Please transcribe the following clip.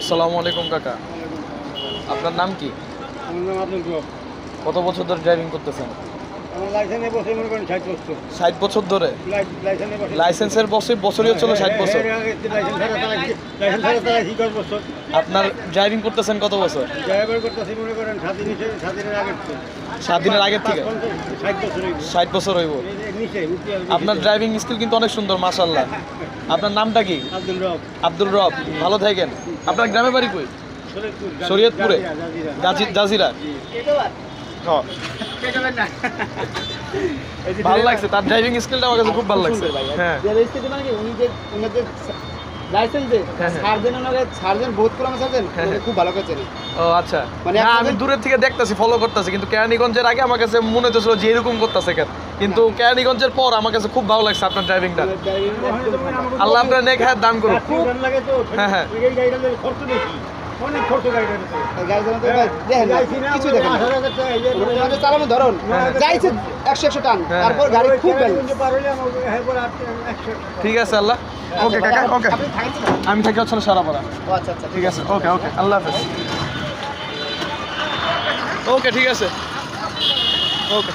আসসালামু আলাইকুম কাকা, আপনার নাম কি? আমার নাম আব্দুল রব। কত বছর ধরে ড্রাইভিং করতেছেন? আমার লাইসেন্স বছর মনে করেন 60 বছর। 60 বছর ধরে? লাইসেন্সের বছরই হচ্ছিল 60 বছর। লাইসেন্স ছাড়া তারা 10 বছর। আপনার ড্রাইভিং করতেছেন কত বছর? ড্রাইভার করতেছি মনে করেন স্বাধীনের আগে 7 দিনের আগের থেকে 60 বছর হইব। 60 বছর হইব। নিচে আপনার ড্রাইভিং স্কিল কিন্তু অনেক সুন্দর, মাশাআল্লাহ। আপনার নামটা কি? আব্দুল রব। আব্দুল রব, ভালো থাকেন। আপনার গ্রামের বাড়ি কই? শরীয়তপুরে? জাজিরা। হ্যাঁ, ভালো লাগছে তার ড্রাইভিং স্কিলটা, আমার কাছে খুব ভালো লাগছে। হ্যাঁ খুব ভালো কাছে। ও আচ্ছা, মানে আমি দূরের থেকে দেখতাছি, ফলো করতেছি, কিন্তু কেরানীগঞ্জের আগে আমার কাছে মনে হচ্ছিল যে এরকম করতেছে কেন, কিন্তু কেরানীগঞ্জের পর আমার কাছে খুব ভালো লাগছে আপনার ড্রাইভিংটা। আল্লাহ আপনার নেক হায়াত দান করুন। হ্যাঁ হ্যাঁ, অনেক খরচ চালানো ধরুন যাইছে 100 টান, তারপর গাড়ি খুব ঠিক আছে আল্লাহ। ওকে কাকা, ওকে, আমি থাকি হচ্ছে সারাপাড়া। আচ্ছা আচ্ছা ঠিক আছে, ওকে ওকে, আল্লাহ হাফেজ। ওকে ঠিক আছে, ওকে।